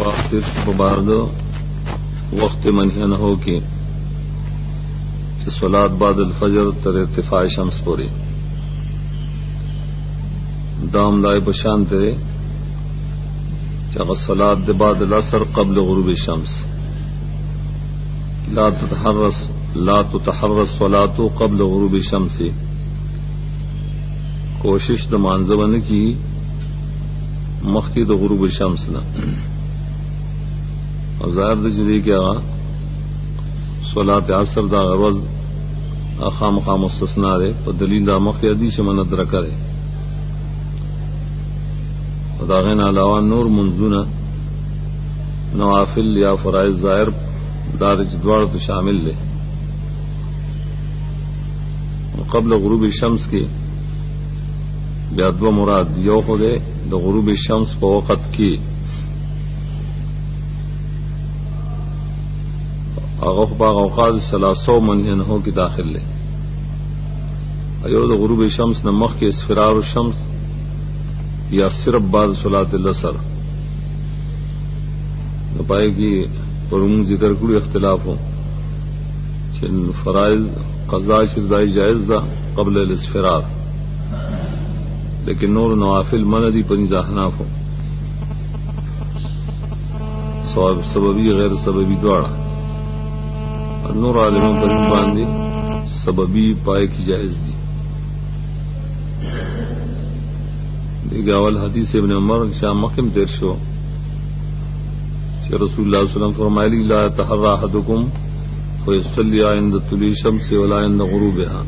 वाक़िर बाद वक्त मनहियन हो कि सलात बाद अलफजर तर इर्तिफा शम्स पूरी दाम दाए बशान तेरे चाह सलात दे बाद असर कबल गुरूब शम्स ला तुतहर्रस सलातो कबल गुरूब शम्सी कोशिश द मानजवन की मखी द गुरूब शम्स न और ज़ाहिर द जदी क्या सलात असर दा रोज खाम खाम मुस्तस्ना रे और दलील दा मखी हदीस मन अदरक करे और दागन अलावा नूर मुंजुना नवाफिल या फराइज ज़ाहिर दारिज द्वार तो शामिल ले कबल गुरूब शम्स की बेअदब मुराद यो खुदे द गुरूब शम्स पर वक़्त की अगफ़बाग औक़ात सलासौ मनहियन हो की दाखिल ले अयो द गुरूब शम्स नमख के इसफिरार शम्स या सिर्फ बाद सलात लसर न पाए कि पर जिक्र कुड़ी इख्तिलाफ हो फराइज कज़ा शिरदाई जायज दा कबल इसफिरार लेकिन नूर नवाफिल मनदी पनी अहनाफ हो सबबी गैर सबबी द्वारा और नूर आलिमों पर बांधी सबबी पाए की जायज दी अवल हदीस इब्न उमर शाह मकिम तेरशो रसूलुल्लाह सल्लल्लाहु अलैहि वसल्लम फरमाया ला तहर्रा अहदुकुम फयुसल्ली इंद तुली शम्स वला इंद गुरूबिहा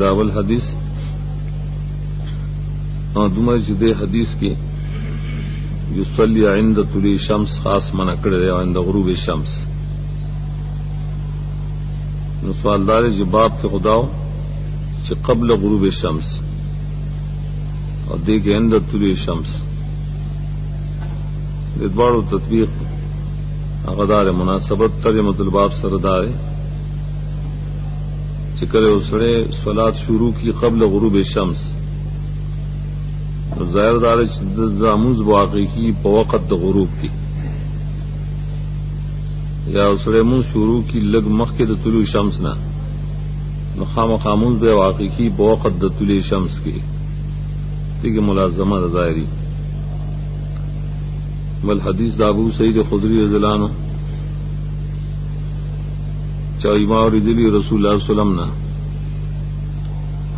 दावल हदीस दुमर जिदे हदीस की युसल्ली इंद तुली शम्स खास मना करे इंद गुरूब शम्स सवालदार जवाब के खुदाओ च कबल गुरूब शम्स और देखे इंद तुली शम्स इतबार तत्वीक अगदार मुनासबत तर्जमतुल बाब सरदार चिकर उसड़े सलात शुरू की कबल गुरूब शम्स ज़ाहिरदार जामुज वाक़ई की बवक़त गुरूब की या उसड़े मुंह शुरू की लग मखिद तुलू शम्स ना खाम खामुज बे वाक़ई की बवक़त तुली शम्स की ठीक है मुलाज़मा ज़ाहिरी बल हदीस दाबू सईद खुदरी रज़ियल्लाहु अन्हु चाइमा और इदली रसूलुल्लाह सल्लल्लाहु अलैहि वसल्लम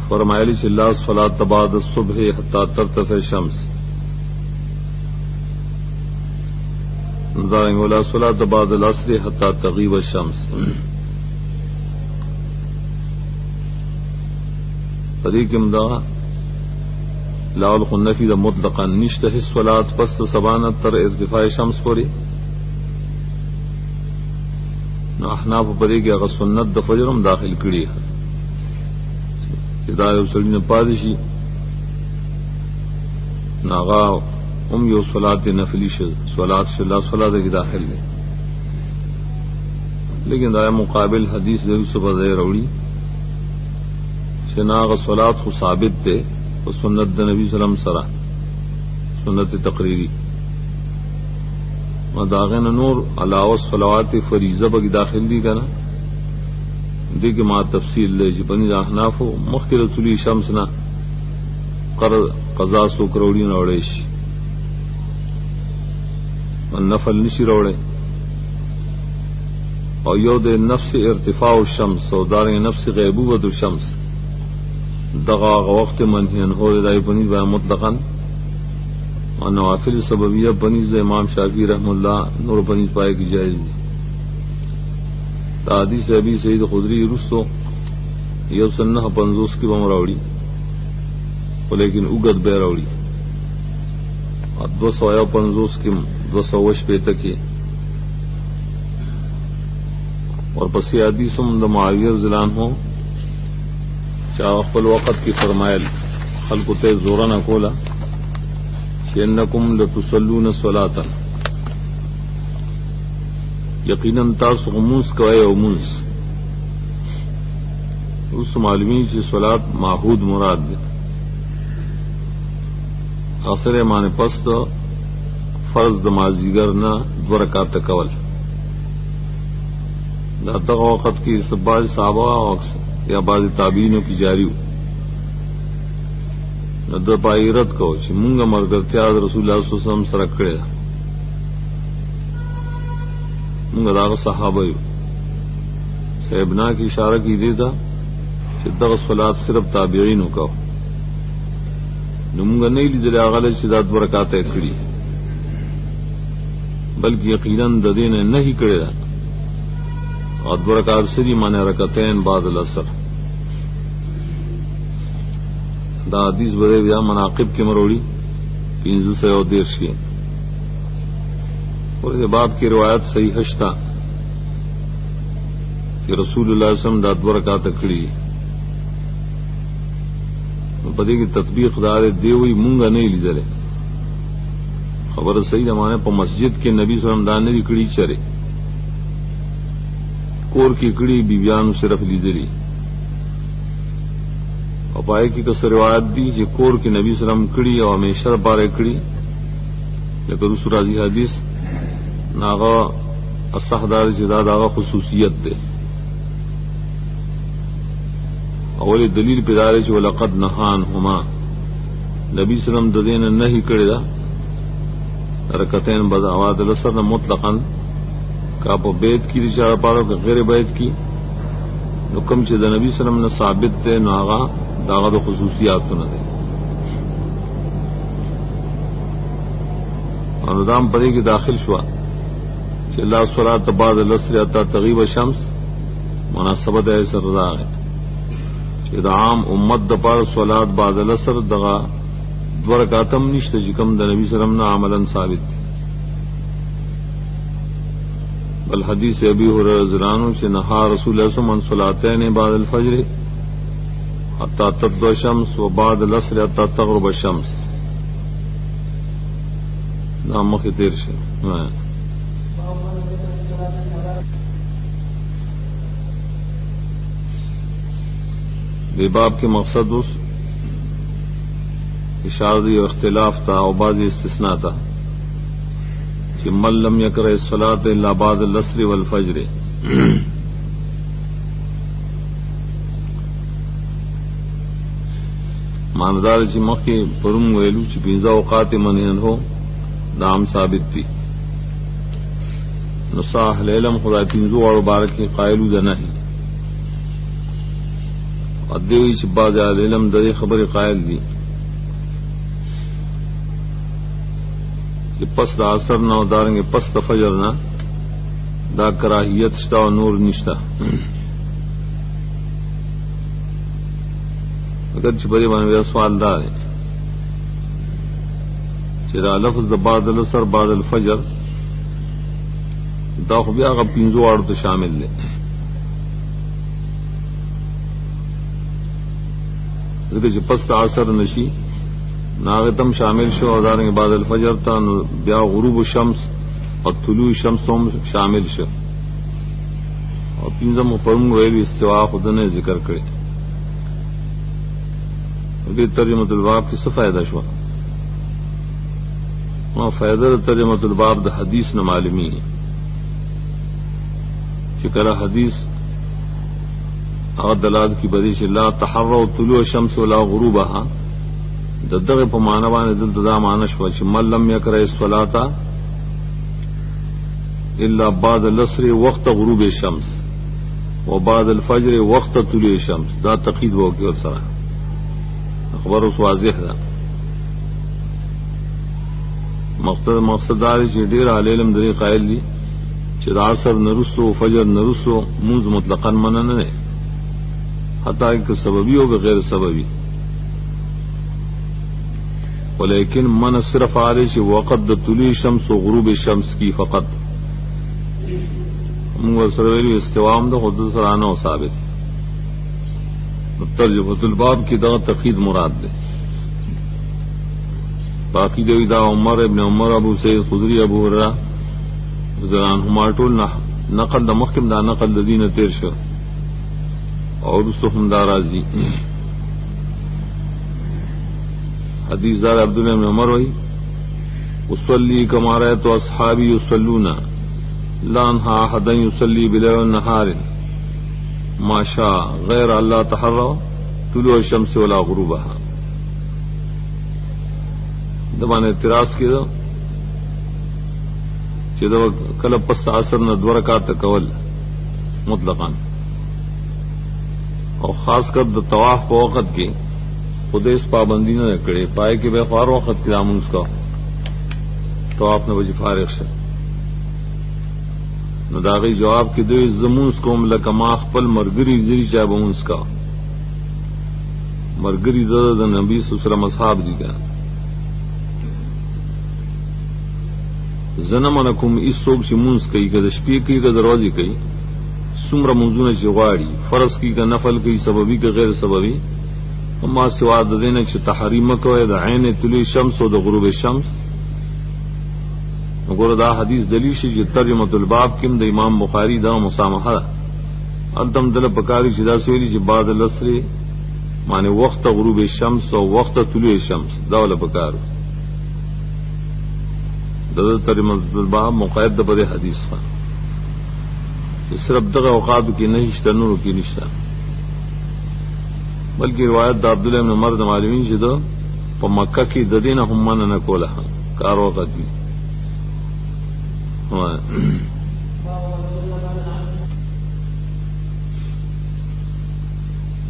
फरमायली चिल्ला सलात बाद सुबह हत्ता तरतफ़े शम्स दारिंगोला सलात बाद असर हत्ता तग़ीब शम्स तरीक़ इमदा लाउल खुन्नफी द मुतलक़न निश्त हिस सलात पस्त सबाना तर इर्तिफ़ा शम्स पूरी न अहनाफ परे की अगर सुन्नत द फजरम दाखिल कड़ी है हिदायत उसली ने पादिशी नागा यो सलात नफली सलात शिल्ला सलात की दाखिल ले लेकिन दाया मुकाबिल हदीस जरूर से बज़े रौड़ी नाग सलात को साबित थे और सुन्नत द नबी सल्लम सरा सुन्नत तकरीरी दागन नूर अलावा सलावात फरीज़ा बगी दाखिल दी का ना देखिए माँ तफसील ले बनी अहनाफ हो मुख्य रसूली शम्स ना कज़ा सो करोड़ी नौड़ेश नफल निशी रोड़े और योद नफ्स इर्तिफा शम्स और दार नफ्स गैबूबत शम्स दगा वक्त मनहियन हो दाई बनी बा मुतलक़न और नवाफिल सबबिया बनीज़ इमाम शाफी रहमुल्लाह नूर बनीज़ पाए की जायज़ तादी से अभी सईद खुदरी रुस्तो यह सन्ना पंजोस की बमरावड़ी लेकिन उगत बेरावड़ी और 250 की 200 पे तक की और बसी हदीसुम द मुआविया ज़िलान हो चाह अक़ल वक़्त की फरमायल खल्क़ुते ज़ोरा न कोला इन्नकुम लतुसल्लून सलातन यकीनन तास मुंस कवे मुंस उस मालूमी से सलात माहूद मुराद اثر معنی پس د فرض د مازیګر نه 2 رکعات کول دا دغه وخت کې سبا صحابه او یا بعض تابعینو کی جاری نو د پایرت کو چې مونږه مرګرتیا رسول الله صلی الله علیه وسلم سره کړی مونږ دا صحابه یو صاحبنا کی اشاره کی دی دا چې دغه صلات صرف تابعینو کو نو مونږ نه لیدل هغه چې دا 2 رکعات کړی بلکې یقینا د دین نه هی کړی اور 2 رکعات سری معنی رکعتین بعد العصر دا حدیث بده بیا مناقب کې مروړي 313 کې اور یہ باب کی روایت صحیح ہشتا کہ رسول اللہ صلی اللہ علیہ وسلم دا 2 رکعات کړي پدې کې تطبیق دار دی وی مونږه نه لیدل خبر صحیح زمانه په مسجد کې نبی صلی الله علیه وسلم دا نه کړي چره کور کې کړي بیبیانو صرف لیدلی او پای کې کس روایت دی چې کور کې نبی صلی الله علیه وسلم کړي او همیشه لپاره کړي لکه رسول راځي حدیث ناغه اصحدار چې دا داغه خصوصیت ده اول دلیل پیداره چې ولقد نهانهما نبی صلی الله علیه وسلم د دین نه کړي دا رکعتین بعد اواد العصر مطلقاً کا په بیت کی اشاره پاره که غیر بیت کی نو کوم چې د نبی صلی الله علیه وسلم نه ثابت ده نو هغه داغه د خصوصیاتونه ده او دام پرې کې داخل شو چې لا صلات بعد العصر حتى تغيب الشمس مناسبت ہے سره راغی چې د عام امت د پاره صلات بعد العصر دغه 2 رکعاتم نشته چې کوم د نبی صلی الله علیه وسلم نه عملاً ثابت دي بل حدیث ابی هريره رضی الله عنه چې نهى رسول الله صلی الله علیه وسلم صلاتین بعد الفجر حتى تطلع الشمس وبعد العصر حتى تغرب الشمس دا مخې تیر شي دی باب کے مقصد اس اشارتی اختلاف تھا اور بعض استثناء تھا کہ من لم یقرأ الصلاۃ الا بعد العصر والفجر ماندار چې مخکې پرم ویلو چې 15 اوقات منهن هو دام ثابت تھی نصاح العلم خدای 15 اور بارک قائلو ده نه ادوی چې بعض علم د خبرې قائل دي چې پس د عصر نه او دارنګ پس د فجر نه دا کراهیت شته او نور نشته اگر چې په دې باندې سوال دا دی چې دا لفظ د بعد العصر بعد الفجر دا خو بیا هغه 15 واړو ته شامل دی ځکه چې پس عصر نشي ناغتم شامل شو او دارنګ بعد الفجر ته بیا غروب الشمس او طلوع الشمس هم شامل شو او 15 پرم ویل استوا خودنه ذکر کړی دې ترجمه الباب کې څه فائدہ شو ما فائدہ ترجمه الباب د حدیث نه معلومی چې کله حدیث هغه دلالت کی بدی چې لا تحروا طلوع الشمس ولا غروبها دغه په معنا باندې دلته دا معنا شو چې من لم يقرأ الصلاة الا بعد العصر وقت غروب الشمس وبعد الفجر وقت طلوع الشمس دا تقید وکړ سره خبر اوس واضح ده مقصد دا چې ډیر علم درې قائل دي چې د عصر نرسو فجر نرسو موز مطلقاً منع نه ده حتی کہ سببی ہو غیر سببی ولیکن من صرف عارش وقت طلوع شمس و غروب شمس کی فقط سرویلی استوام دا خود سرانہ و ثابت ترجمۃ الباب کی دا تقید مراد دے باقی دوی دا عمر ابن عمر ابو سید خضری ابو هريره زران هماټول نقل دا محکم دا نقل دا دین تیر شو اور رسو هم دا راضی حدیث دار عبداللہ بن عمر ہوئی اصلی کما رأیت اصحابی یصلون لا انہا احدا یصلی بلیل النہار ما شاء غیر اللہ تحرى طلوع الشمس ولا غروبها دبان اعتراض کی دو چې دا کله پس عصر نه 2 رکعات کول مطلقاً او خاص کر د طواف په وخت کې خدای اس پابندی نه کړي پای کې به خار وخت کې امونس کا طواف نه وجه فارغ شه نو دا غي جواب کې دوی زمونس کوم لکه ما خپل مرګري ذری چا بمونس کا مرګري د نبی صلی الله علیه وسلم اصحاب دي ګان زنه منکم ایس څوک چې مونږ کوي که د شپې کوي که د ورځې کوي څومره مونځونه چې غواړي فرض کوي که نفل کوي سببي که غیر سببي اما سوا د دې نه چې تحریم کوي د عین طلوع شمس او د غروب شمس وګوره دا حدیث دلیل شي چې ترجمه الباب کې د امام بخاری دا مسامحه التم دل پکاري چې دا سویلی چې بعد العصر معنی وخت غروب شمس او وخت طلوع شمس دا ول پکارو د ترجمه الباب مقید د په حدیث ښه چې صرف دغه اوقات کې نه هیڅ نور کې نشته بلکې روایت د عبد الله بن عمر د معلومین چې د په مکه کې د دینه هم من نه کوله کار وخت وی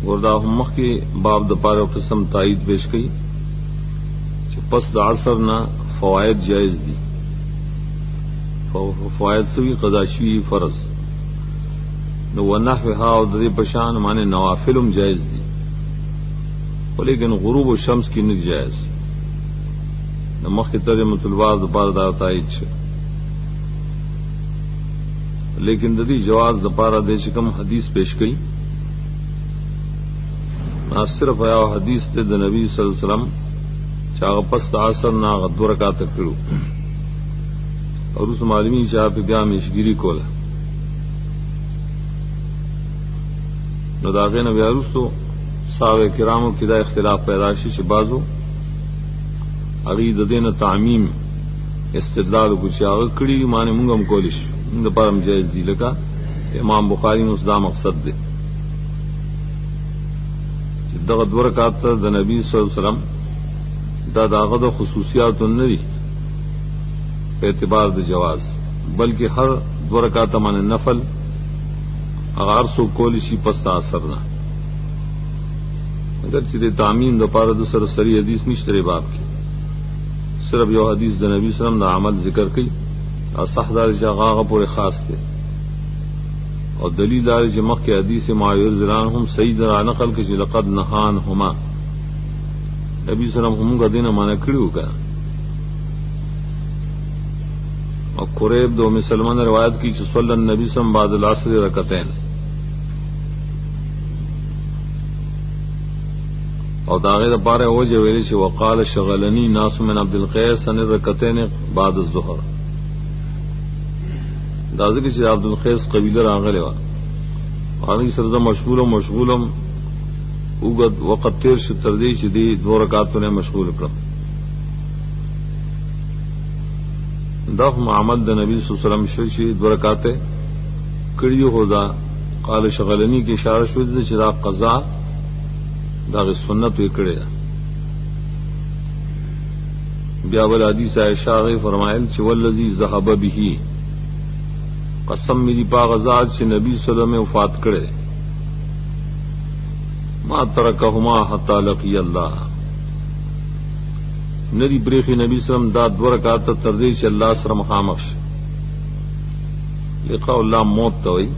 وردا هم مخکې باب د پاره قسم تایید پیش کړي چې پس د عصر نه فواید جائز دي فواید سوی قضا شوی فرض نو ونحوها او د دې پشان معنی نوافلم جائز دي ولیکن غروب الشمس کی نه جائز نو مخکې ترجمه الباب د پاره دا تایید شي لیکن د دې جواز د پاره د چې کوم حدیث پیش کړي صرف یا حدیث ته د نبی صلی الله علیه وسلم چې هغه پس عصر نه هغه 2 رکعات کړو اور اس معلومی شاہ پہ بیا میشگیری کولا نو داغه نه بیا رسو صحابه کرامو کې دا اختلاف پیدا شي چې بازو هغه د دینه تعمیم استدلال کو چې هغه کړي معنی مونږ هم کولیش د پرم جایز دی لکه امام بخاری نو دا مقصد دی چې دغه 2 رکعات د نبی صلی الله علیه وسلم دا داغه د خصوصیات نه دي په اعتبار د جواز بلکې هر 2 رکعات باندې نفل اگر سو کول شي پس اثر نه اگر چې د تعمیم د پاره د سره سری حدیث نشته باب کې صرف یو حدیث د نبی صلی الله علیه وسلم د عمل ذکر کړي او صح دار چې هغه پورې خاص دی او دلیل دار چې مخکې حدیث معاویه زران هم صحیح در نقل کې چې لقد نهان هما نبی صلی الله علیه وسلم هم غدینه معنی کړیو کا اور قریب دو مسلمان روایت کی چې صلی النبی صلی الله علیه وسلم بعد العصر رکعتین او داغه د پاره وجه ویلي چې وقال شغلنی ناس من عبد القیس ان رکعتین بعد الظهر دا ځکه چې عبد القیس قبیله راغله و هغه سره مشغولم وګد وقت تیر شو تر دې چې دی 2 رکعاتونه مشغول کړم دا هم عمل د نبی صلی الله علیه وسلم شي 2 رکعات کړیو هو دا قال شغلنی کی اشاره شو چې دا قضا دا سنت یې کړی بیا ول حدیث عائشہ غي فرمایل چې والذي ذهب به قسم میری پا غزاد چې نبی صلی الله علیه وسلم وفات کړي ما ترکهما حتا لقي الله ندی بریخی نبی صلی اللہ علیہ وسلم دا 2 رکعات تر دې چې الله سره مخامخ شي لقاء الله موت ته وي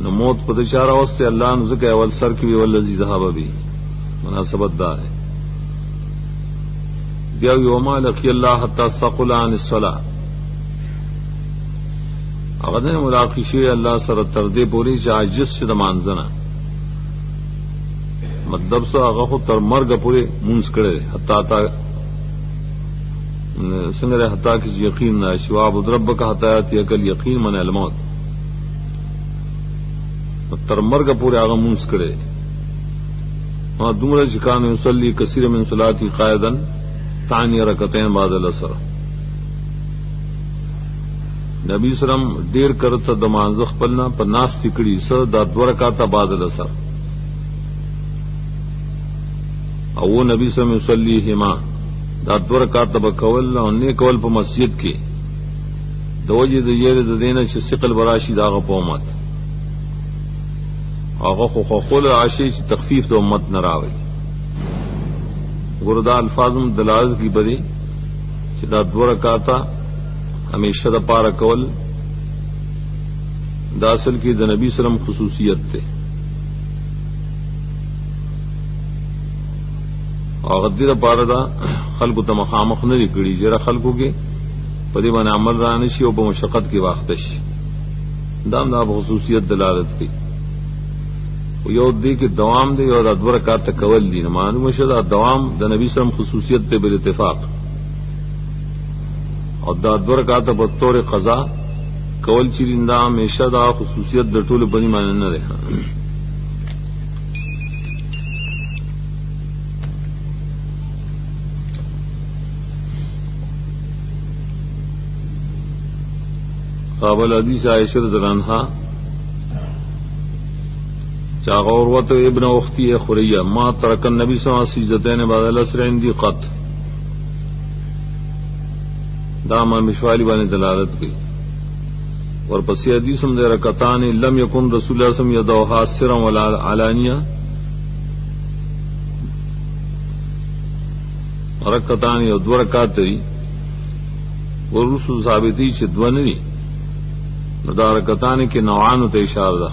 نو موت په اشاره واسطه الله نو ځکه اول سر کې وی ولذي ذهب به مناسبت دا ہے بیا یوم لقي الله حتا ثقل عن الصلاه هغه نه ملاقات شي الله سره تر دې پوری چې عاجز شي د مانځنه مطلب سو هغه خو تر مرګ پورې مونږ کړي حتا څنګه حتا کې یقین نشي وعبد ربک حتا یاتیک الیقین من الموت تر مرګ پورې هغه مونږ کړي हाँ दुमरा चिकान युसल्ली कसीर मिन सलाती कायदन तानी रकतैन बाद अलअसर नबी सलम ډیر کرته د مانځ خپلنا په ناس تکړي س د 2 رکعاته بعد الاسر او نبی سلم یصلیهما دا 2 رکعاته بکول او نه کول په مسجد کې دوجه د یره د دینه چې ثقل براشي داغه په امت هغه خو خول عاشی چې تخفیف د امت نه راوي وردا الفاظم دلالت کی بدی چې دا 2 رکعاته ہمیشہ دا پارا کول دا اصل کی دا نبی سلم خصوصیت تے اور غدی دا پارا دا خلقو تا مخامخ نری کڑی جرا خلقو کے پدی بانے عمل رانشی او بمشقت کی واختش دام دا خصوصیت دلالت کی یو دی کہ دوام دے یو دا 2 رکعات کول دی معلوم شد دا دوام دا نبی سلم خصوصیت تے بالاتفاق اور دا 2 رکعات په طور قضا کول چې دا همیشه دا خصوصیت د ټولو بنی معنی نه ده قابل حدیث عائشہ رضی اللہ عنہا چاغ عروۃ ابن اختی خریہ ما ترک النبی صلی اللہ علیہ وسلم سجدتین بعد العصر عندي قط داما مشوالی بانے دلالت کی اور پسی حدیثم دے رکعتان لم یکن رسول اللہ صلی اللہ علیہ وسلم یدعوها سرا ولا علانیہ رکعتان یو 2 رکعات دی ورسول ثابتی چې 2 نه دي نو دا رکعتان کې نوعان ته اشاره ده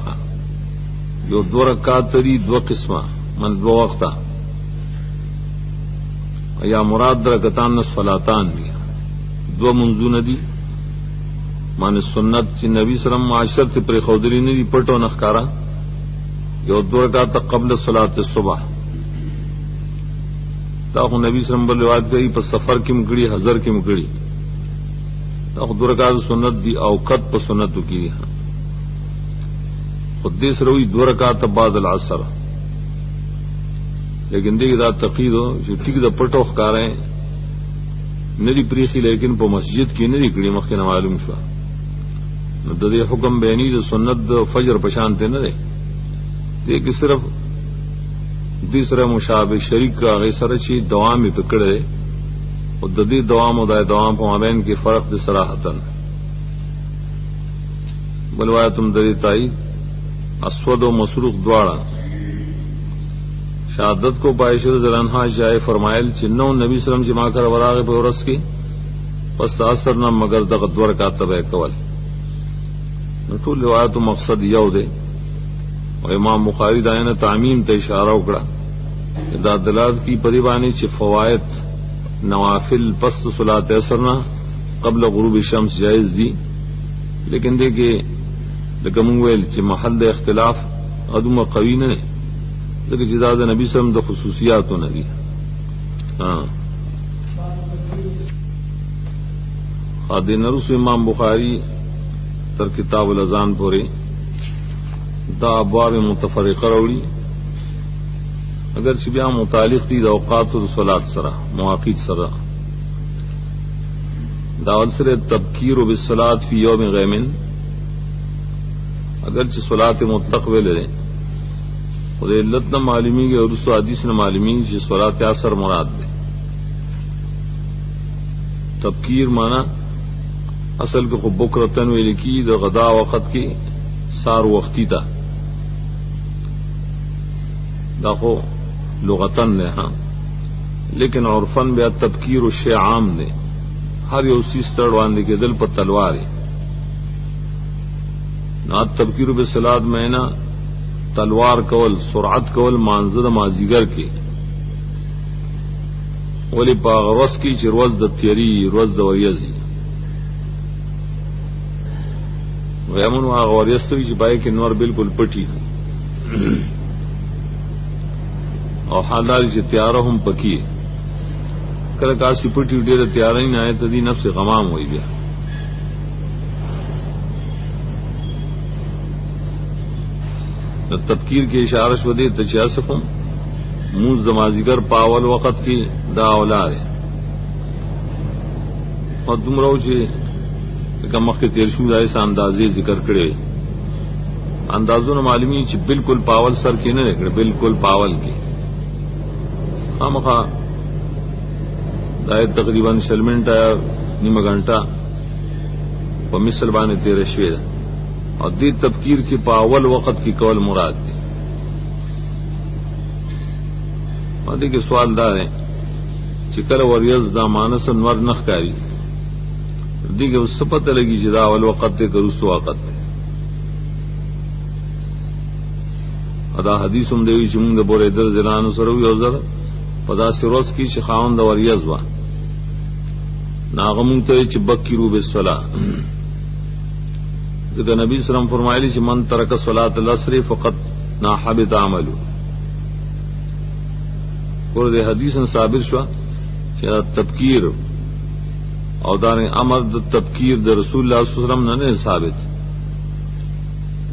یو 2 رکعات دی 2 قسمه من 2 وخته یا مراد رکعتان نصفلاتان دی 2 منځونه دي مان سنت چې نبی سلام معاشرت پر خودری نه دی پټو نخکارا یو 2 رکعات قبل صلات الصبح دا خو نبی سلام بل روایت کوي په سفر کې مګړي حضر کې مګړي دا خو 2 رکعات سنت دی او قط په سنتو کې خود دې سره وی 2 رکعات بعد العصر لیکن دې دا تقید چې ټیک د پټو ښکارې ندی پریخی لیکن په مسجد کې ندی کړي مخکې معلوم شو نو د دې حکم بیانی د سنت د فجر پشانته نه دی دې کې صرف دې سره مشابه شریک هغه سره چې دوام یې پکړه او د دې دوام او د دوام په مابین کې فرق د صراحتن بلوایتم د دې تایید اسود او مسروق دواړه شہادت کو عائشہ رضی اللہ عنہا جائے فرمائل چنو نبی سلم جما کر وراغ په ورس کې پس اثر نہ مگر دغه 2 رکعات به کول نو ټول روایت مقصد یو دی او امام بخاری داینه تعمیم ته اشاره وکړه دا دلالت کی پریبانی چې فواید نوافل پس صلات اثر نہ قبل غروب الشمس جائز دی لیکن دیکھیں لکه مونږ ویل چې محل د اختلاف ادمه قوی نه لیکن جداد نبی صلی اللہ علیہ وسلم خصوصیات نہ دی خادن رس امام بخاری تر کتاب الاذان پورے دا ابواب متفرقه راوړي اگر چې بیا متعلق دي د اوقات او صلات سره مواقیت سره دا سره تبکیر بالصلاه فی یوم غیم اگر چې صلات مطلق ویل لري اور علت نہ معلومی کے اور اس حدیث نہ معلومی چې صلات اثر مراد ده تبکیر معنی اصل کو بکرتن ویل کی د غدا وخت کې سار وختي تا دا خو لغتن نه ها لیکن عرفن بیا تبکیر الشیء عام ده هر یو سیس تړوان دي کې دل په تلوار نه تبکیر بالصلات معنی تلوار کول سرعت کول مانزه د مازیګر کې ولی په غرس کې چې روز د تیری روز د وریځي غیمون هغه وریځتوي چې پای کې نور بالکل پټي او حالدار چې تیار هم پکی کله کاسي پټي ډیره تیارای نه آیت دي نفس غمام وي بیا تبکیر کی اشارہ شدے تجاسکم موز دمازیگر پاول وقت کی دا اولا ہے اور دومره چې کوم مخکې تیر شو دای سه اندازې ذکر کړي اندازونه معلومی چې بالکل پاول سر کې نه کړي بالکل پاول کې خامخا دا تقریبا 60 منټه نیمه غنټه په مثل باندې تیر شوې ده او دې تفکیر کې پاول وخت کې کول مراد دی باندې کې سوال دا دی چې کله وریځ دا مانس نور نخ کاری دیگه اس سے پتہ لگی چې دا اول وقت ته کروس وقت ته ادا حدیث هم دی چې موږ د بورې در زلان سره یو ځل په داسې ورځ کې چې خاوند د وریځ و ناغه مونږ ته چې بکیرو بالصلا ځکه نبی صلی الله علیه وسلم فرمایلی چې من ترک صلات العصر فقط نا حبط عمله ور دې حدیث ثابت شو چې تبکیر او دار امر د تبکیر د رسول الله صلی الله علیه وسلم نه ثابت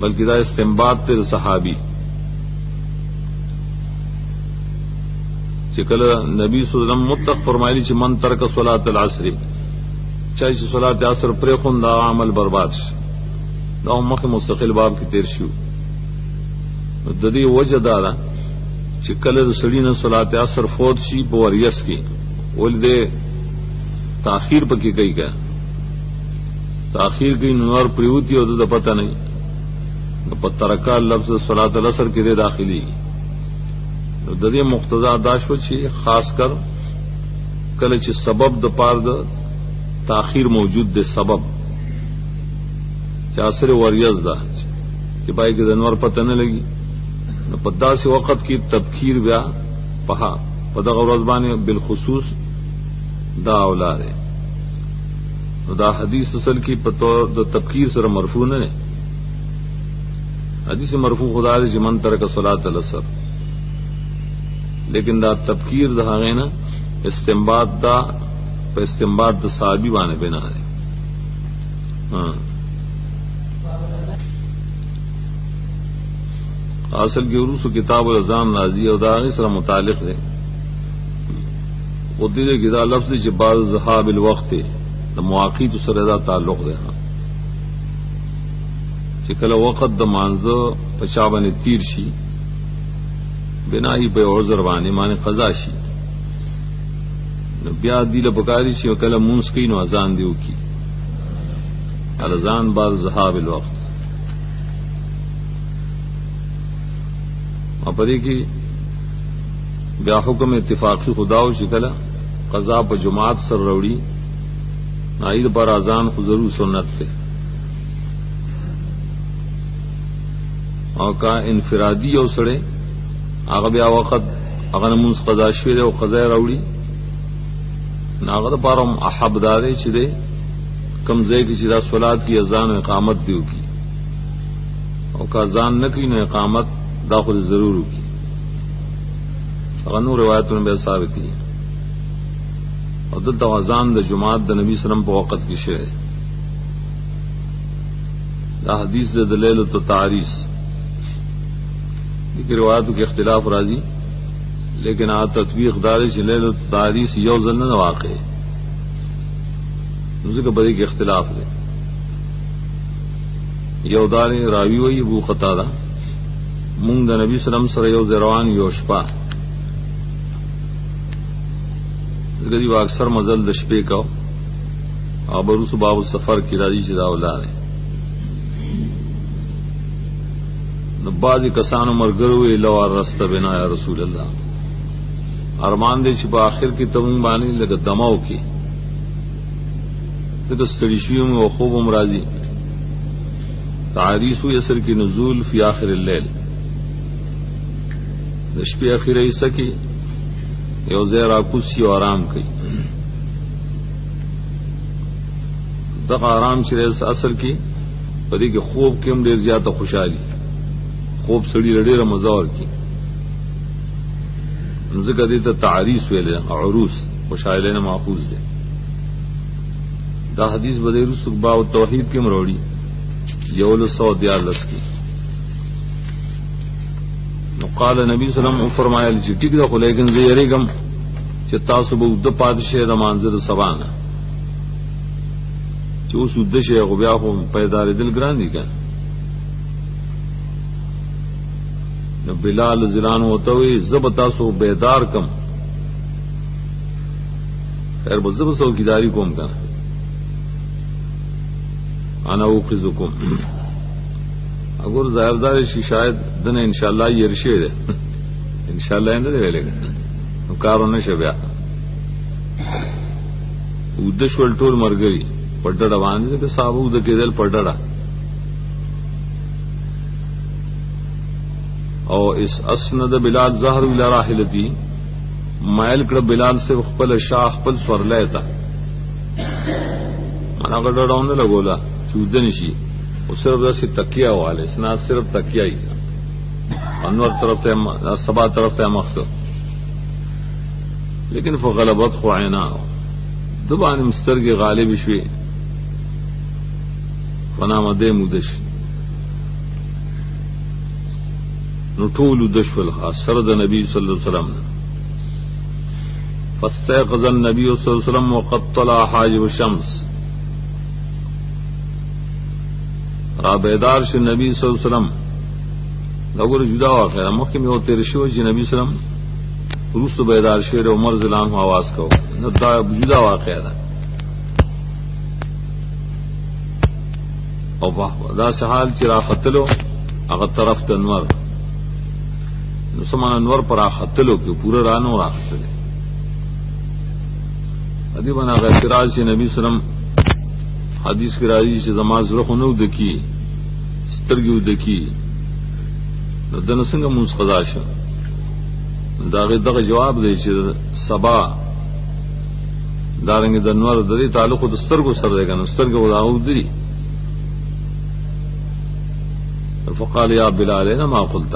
بلکې دا استنباط ته صحابي چې کله نبی صلی الله علیه وسلم مطلق فرمایلی چې من ترک صلات العصر چا چې صلات عصر پر خون دا عمل برباد شي دا مخه مستقل باب کې تیر شو د دې وجه دا چې کله د سړی نه صلات عصر فوت شي په وریس کې ولده تاخیر پکې کوي کا تاخیر کوي نور پریوتی او د پته نه په ترکا لفظ صلات العصر کې داخلي نو د دې مقتضا دا شو چې خاص کر کله چې سبب د پار د تاخیر موجود دی سبب چې اثر وریز ده چې پای کې د نور پته نه لګي نو په داسې وخت کې تبکیر بیا په دغه ورځ باندې بالخصوص دا اولاد ہے دا حدیث اصل کی پتور دا تبکیر سره مرفوع نه ہے حدیث مرفوع خدا دې من ترک صلات العصر لیکن دا تبکیر دا هغه نه استنباط دا په استنباط د صحابي باندې بنا ہے اصل کې ورسو کتاب الاذان راضی او دا سره متعلق ہے وہ دے گی دا لفظ چې بعض ذهاب الوقت د مواقیت سره دا تعلق ده چې کله وخت د مانزه په چا باندې تیر شي بنای په عذر باندې معنی قضا شي نو بیا دی له بکاری شي کله مونږ کینو اذان دیو کی اذان بعد ذهاب الوقت اپری کی بیا حکم اتفاقی خداو شکلا قضا په جماعت سر روڑی نائید پر اذان خو ضرور سنت تے او کا انفرادی او سڑے هغه بیا وخت هغه نمونځ قضا شوی دی او قضا راوړي ناغه د پاره احب داري چې دی کم ځای کې چې دا صلات کی اذان او اقامت دیو کی او کا اذان نه کین اقامت دا خو ضرور کی هغه نور روایتونه به ثابت دي او دلته اذان د جمعات د نبی سلام په وخت کې شوی دا حدیث د دلیل تو تعریض کی روایتوں کے اختلاف راضی لیکن آ تطبیق دار لیل تعریض یو ځل نه واقع ځکه بری کې اختلاف دی یو دار راوی وی ابو قتاده مونږ د نبی سلام سره یو روان یو شپه غری وا اکثر مزل د شپې کو ابرو صبح سفر کی راضی چې دا اولاد نو بعضی کسانو مرګرو الا رسته بنا یا رسول الله ارمان دې چې په آخر کې تم باندې لګ دماو کې د ستړي شوم او خوب مرضی تعریس یسر کی نزول فی آخر الليل د شپې اخیره یې سکی یو ځای را کوسی او آرام کوي دغه آرام چې اصل کې په دې کې خوب کې هم ډېر زیاته خوشحالي خوب سړی ډېره مزه ورکي ځکه دې ته تعریس ویل عروس خوشحالي نه ماخوذ ده دا حدیث بدیر صبح او توحید کې مروړي یول 114 کی نو قال نبی صلی الله علیه وسلم فرمایل چې ټیک ده خو لیکن زه یریږم چې تاسو به د پادشه د مانزر سبانه چې اوس د شي غو بیا خو پیدار دل ګران دي کنه. نو بلال زلان ہوتا ہوئی زب تاسو بیدار کم خیر بزب څوکیداری کوم کنه انا اوقظکم اگر ظاهردار شي شاید دنه ان شاء الله يرشه ده ان شاء الله نه ویلې نو کارونه شبیا ود شول ټول مرګري پډړه باندې که صاحب ود کېدل پډړه او اس اسند بلال ظهر الى راحلتی مائل کړه بلال سے خپل شاخ خپل سورلای تا انا غډړاونه لګولا چودن شي او صرف داسې تکیه واله اسنا صرف تکیه ای انور طرف ته سبا طرف ته مخته لیکن فغلبت خو عینا دبان مسترګي غالب شوي فنام دې مودش نو ټول د شول سر د نبی صلی الله علیه وسلم فاستيقظ النبي صلی الله علیه وسلم وقد طلع حاجب الشمس را بیدار شو نبی صلی الله علیه وسلم لګور جدا واقعا مخکې مې او تیر شو چې نبی صلی الله علیه وسلم روس بیدار شو عمر زلان هو आवाज کو نو دا جدا واقعا ده او دا سحال چې را ختلو هغه طرف ته انور نو سمان انور پر اختلو کې پورا رانو راختل ادي بنا غیرات سے نبی سلام حدیث کی راځي چې زما زړه خو نو دکی سترګو دکی نو دنه څنګه مونږ قضا شو دغه جواب دی چې سبا دارنګ د انور د دې تعلق د سترګو سره دی کنه سترګو راو دی فقال یا بلال ما قلت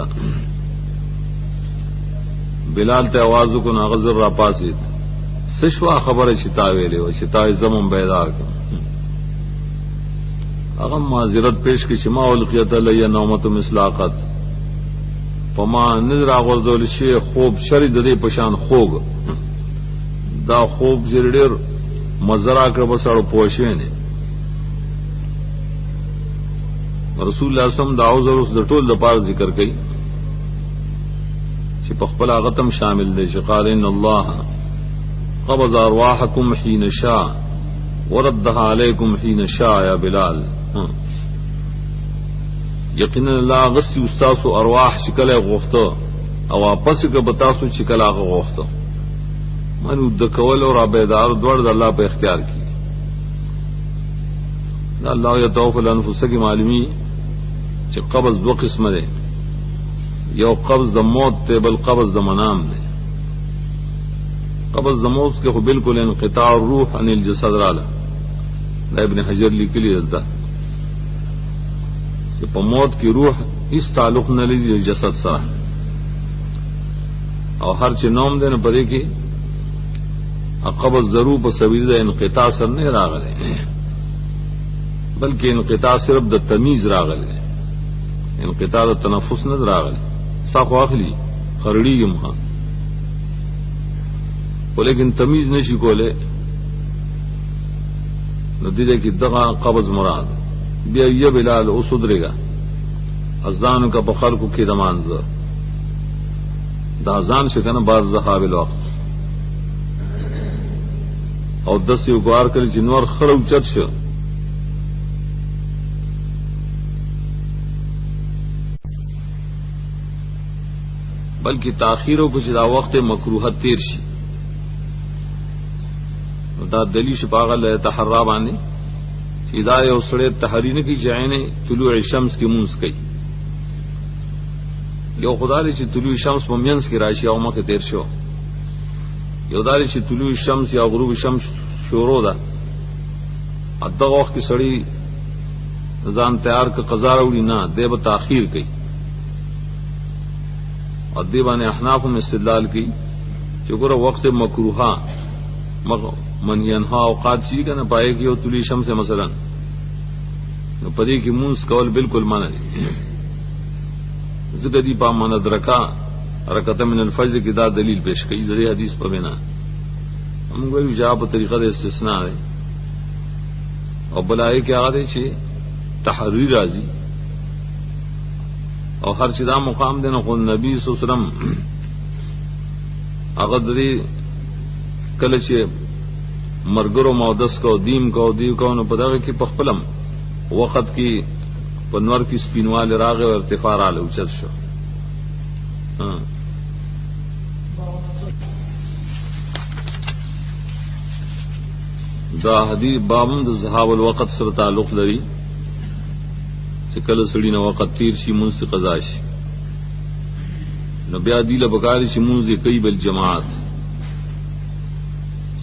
بلال ته आवाज کو ناغذر را پاسید سشوا خبره چتا ویلې او چتا زمون بیدار کړ هغه معذرت پیش کی چې ما ولقیت علی نومت مسلاقت فما نظر غرزول شی خوب شری د دې پشان خوب دا خوب زړډر مزرا کړ بسړو پوښې نه رسول الله صلی الله علیه وسلم دا عذر د ټول د پاره ذکر کړي چې په خپل غتم شامل دي چې قال ان الله قبض ارواحكم حين شاء وردها عليكم حين شاء يا بلال یقینا الله غستی استاد ارواح شکل غوښته او واپس کې بتاسو شکل هغه غوښته منو د کول او رابیدار دوړ د الله په اختیار کې الله يتوفى الانفس کی معلومی چې قبض دو قسمه ده یو قبض د موت ته بل قبض د منام ده قبض د موت کې خو بالکل انقطاع الروح عن الجسد رااله دا ابن حجر لیکلی ده چې په موت کې روح هیڅ تعلق نه لري د جسد سره او هر چې نوم ده نه پدې کې قبض ضرور په سبیل د انقطاع سره نه راغله بلکې انقطاع صرف د تمیز راغله انقطاع د تنفس نه راغله صاحو اخلي خرړی مها ولیکن تمیز نشي کوله نو دې کې دغه قبض مراد بیا یې بلال او صدرګه اذان کا په خلکو کې دمانځه دا اذان شکنه بعض زهاب الوقت او دس یو غوار کړي چې نور خرو چت شو بلکہ تاخیروں کو جدا وقت مکروہ تیر شي دا دلی شپاغه له تحرا باندې چې دا یو سړی تحری نه کی جاینه طلوع الشمس کی مونږ کوي یو خدای چې طلوع الشمس په مینس کې راشي او مکه تیر شو یو داري چې طلوع الشمس یا غروب الشمس شروع ده اته وخت کې سړی ځان تیار ک قضا وروړي نه دی به تاخير کوي اور دیوان احناف میں استدلال کی چکر وقت مکروہا منہا اوقات چی کا نہ پائے گی اور تلی شم سے مثلا پری کی منس قول بالکل مانا زگدی پا مند رکھا رکعت من الفجر کی دا دلیل پیش کړي د دې حدیث په بنا موږ ویل جواب په طریقه د استثناء ده او بلای کې هغه دی چې تحریر راځي او هر چې دا مقام دی نو خو نبی صلی الله علیه وسلم هغه د دې کله چې مرګرو مودس کو دیم کو دیو کو نو په دغه کې په خپلم وخت کې په نور کې سپینوال راغه او ارتفاع رااله اوچت شو دا حدیث بابم د ذهاب الوقت سره تعلق لري چې کله سړی نو وخت تیر شي مونږ څخه قضا شي نو بیا دی له بګاری چې مونږ یې کوي بل جماعت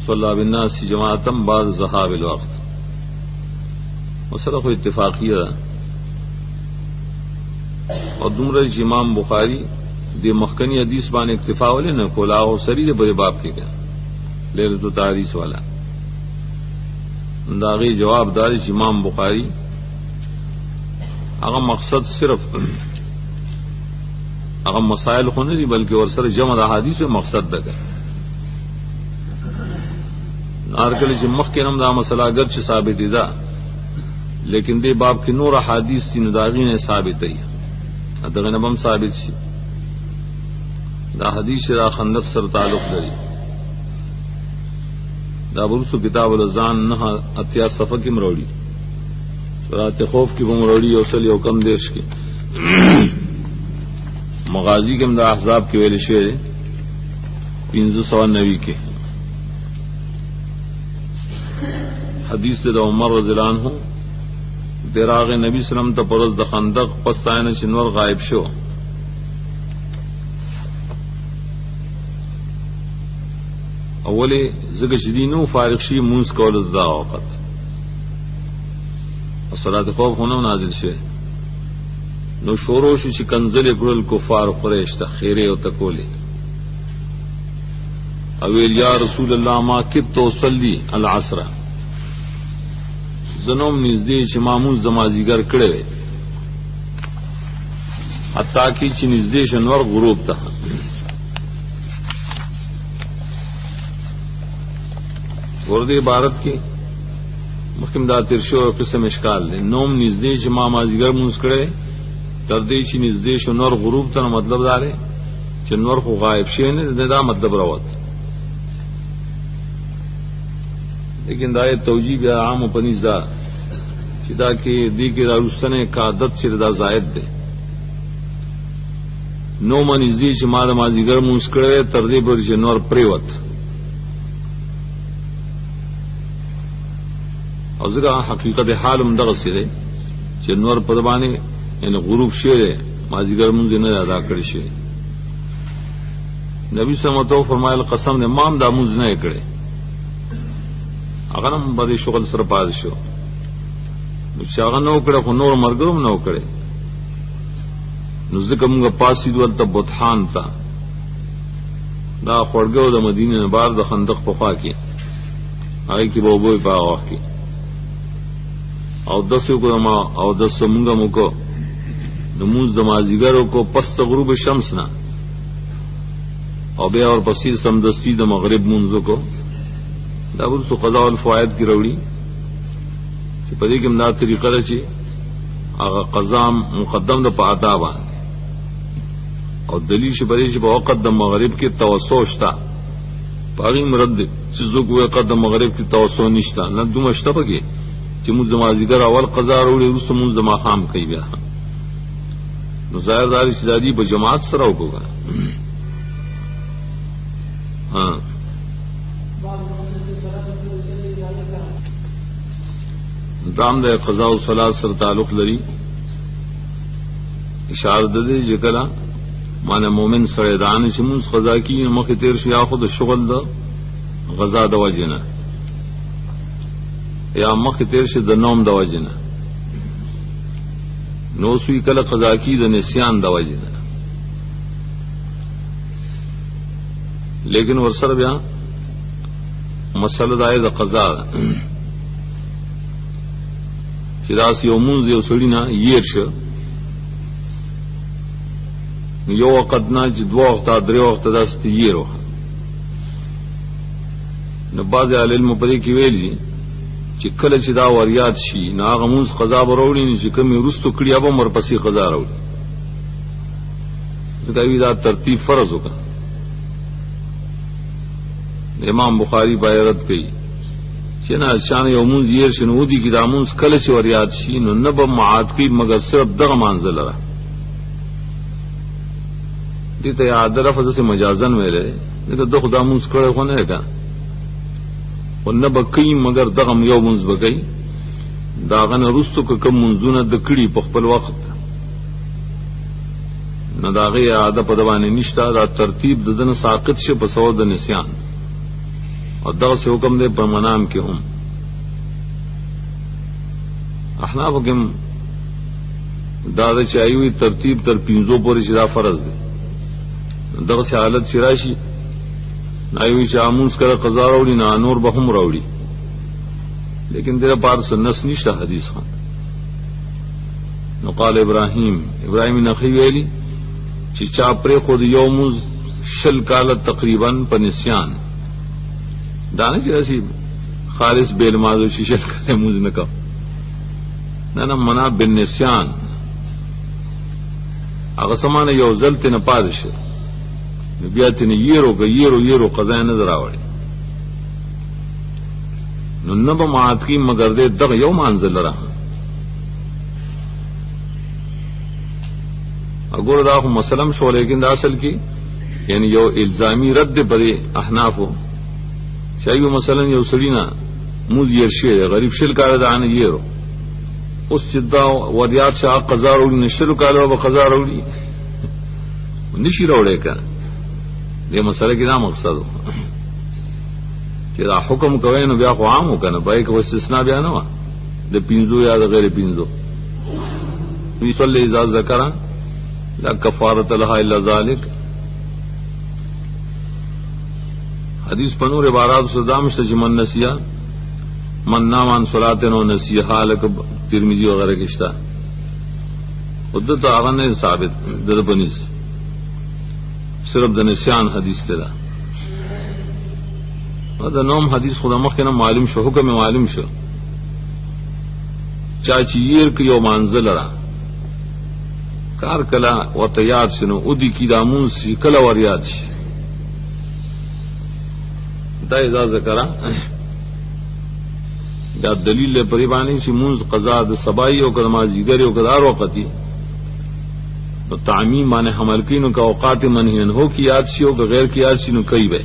صلی الله بالناس جماعتم بعد ذهاب الوقت مسله خو اتفاقیه ده او دومره چې امام بخاری د مخکنی حدیث باندې اکتفا ولې نه کولا او سری د بری باب کې لیلۃ التعریس والا داغي جواب دار چې امام بخاری هغه مقصد صرف هغه مسائل خو نه دي بلکې ورسره جمع د احادیث مقصد ده نارکل چې مخکې هم دا مسله اگر چې ثابت دي دا لیکن دې باب کې نور احادیث دي نو داغي نه ثابت دي دغه نه هم ثابت شي دا حدیث را خندق سره تعلق لري دا ورسو کتاب الاذان نه اتیا صفحه کې مروړي سورات خوف کې مروړي او سل یو کم دیش کې مغازی کې د احزاب کې ویل شوی 1590 کې حدیث د عمر رضی الله عنه دراغ نبی سلام ته پرز د خندق پستاینه چې نور غایب شو اوله زګه شدینو فارغ شي مونږ کول دا وخت صلات خوف هونه نازل شه نو شورو شو چې کنزل کړل کفار قریش ته خیره او تکولې او یا رسول الله ما کت تصلي العصر زنوم نږدې چې ماموز دمازیګر کړي حتی کی چې نږدې شنور غروب ته ورته عبارت کې مخکم دا تیر شو قسم اشکال دی نوم نږدې چې ما مازیګر مونږ کړي تر دې چې نږدې شنور غروب ته مطلب دا دی چې نور خو غایب شي نه دا مطلب راوت لیکن دا توجیه بیا عام پنځ دا چې دا کې دې کې راوستنه کا عادت چې دا زائد دی نو منځ دې چې ما د مازیګر مونږ کړي تر دې پر چې نور پریوت او زګه حقیقت حالم دغه سره چې نور په باندې ان غروب شوه مازیګر مونږ نه ادا کړی شي نبی سمته فرمایل قسم نه امام دا مونږ نه کړی هغه هم باندې شغل سره پاز شو نو چې هغه نو کړه خو نور مرګروم نو کړي نو ځکه موږ پاسې ولته بوتحان تا دا خورګو د مدینه نه بار د خندق په خوا کې هغه کې به وبوي په واخ کې او دسو کو ما او دسو موږ مو کو نموز دمازیګرو کو پس غروب شمس نه او بیا اور پسیر سمدستی د مغرب منځو کو دا ورسو قضاء الفوائد کی وروړي چې په دې کې مدا طریقه ده چې هغه قضا مقدم د پاتا باندې او دلیل چې بری چې په وخت د مغرب کې توسع شته پاغي مرد چې زوګ وخت د مغرب کې توسع نشته نه دوه شته پکې چې موږ دمازیګر اول قضا وروړي ورسو موږ د ماخام کوي بیا نو ظاهر داري چې دادی په جماعت سره وګورئ ها دام د قضاء او صلات سره تعلق لري اشاره ده چې کله معنی مومن سره دان چې موږ قضا کی مخه تیر شي یا خود شغل د غزا د وجنه یا مخه تیر شي د نوم د وجنه نو سوی کله قضا کی د نسیان د وجنه لیکن ورسره بیا مسله د قضا چې داس یو مونږ یو سړی نه یې شه یو وخت نه چې دوه وخته درې وخته داسې تیرو نو بعض علم په دې کې ویلي چې کله چې دا وریاد شي نو هغه مونږ قضا به راوړي چې کومې وروستو کړي هغه ورپسې قضا راوړي ځکه دا ترتیب فرض وکړه امام بخاری بایرت کوي چې نه شان یو مونږ یې شنو دي کې دا مونږ کله چې وریاد شي نو نه به معاد کوي مګر صرف دغه منزل را دي ته یاد لفظ سے مجازن ویلې دغه د خدا مونږ کړه خو نه کا او نه به کوي مګر دغه یو مونږ به کوي دا غن رستو کوم منځونه د کړي په خپل وخت نه داغه عادت په دوانه نشته دا ترتیب د دن ساقط شه په سو د نسیان او دغه سے حکم دے په منام کې هم احناف کوم دا د چایوي ترتیب تر 500 پورې شدا فرض دی دغه سے حالت شراشي نایوي شامونس کړه قضا راوړي نه نور به هم راوړي لیکن دغه پار سنس نشته حدیث خان نو قال ابراهیم نخی ویلی چې چا پرې خود یوم شل کال تقریبا په نسیان دانه چې راشي خالص بیل مازو شیشه کله موږ نه کا نه منا بالنسیان هغه سمانه یو ځلته نه پادشه بیا ته نه یېرو قضا نه دراوړي نو نه به معاد کی مگر دې دغه یو منزل را اګور دا هم مسلم شو لیکن دا اصل کی یعنی یو الزامی رد پر احنافو شایو مثلا یو سړینا موز يرشي غریب شل کال دا نه یېرو اوس چې دا وریات شاه قضا وروړي نشلو کالو به قضا وروړي نشي راوړي کا دې مسله کې دا مقصد چې دا حکم کوي نو بیا خو عام وکنه پای کې استثناء بیا نه و د 500 یا د غیر 500 وی صلی اذا ذکر لا کفاره لها الا ذلك حدیث پنور عبارات صدام شجمن نسیہ من نام عن صلاة و نسیحہ لک ترمذی وغیرہ کشتا عدت آغا نے ثابت در پنیز صرف د نسیان حدیث تلا دا نوم حدیث خدا مخینا معلوم شو حکم معلوم شو چاچی ییر کی یو منزل را کار کلا و تیاد شنو ادی کی دامون سی کلا وریاد شی دا اذا ذکرہ دا دلیل پریبانی چې منز قضا د سبای او کلمازیګری او کدار وقتی تو تعمیم معنی حمل کینو کا اوقات منهین ہو کی یاد شی او غیر کی یاد شی نو کوي به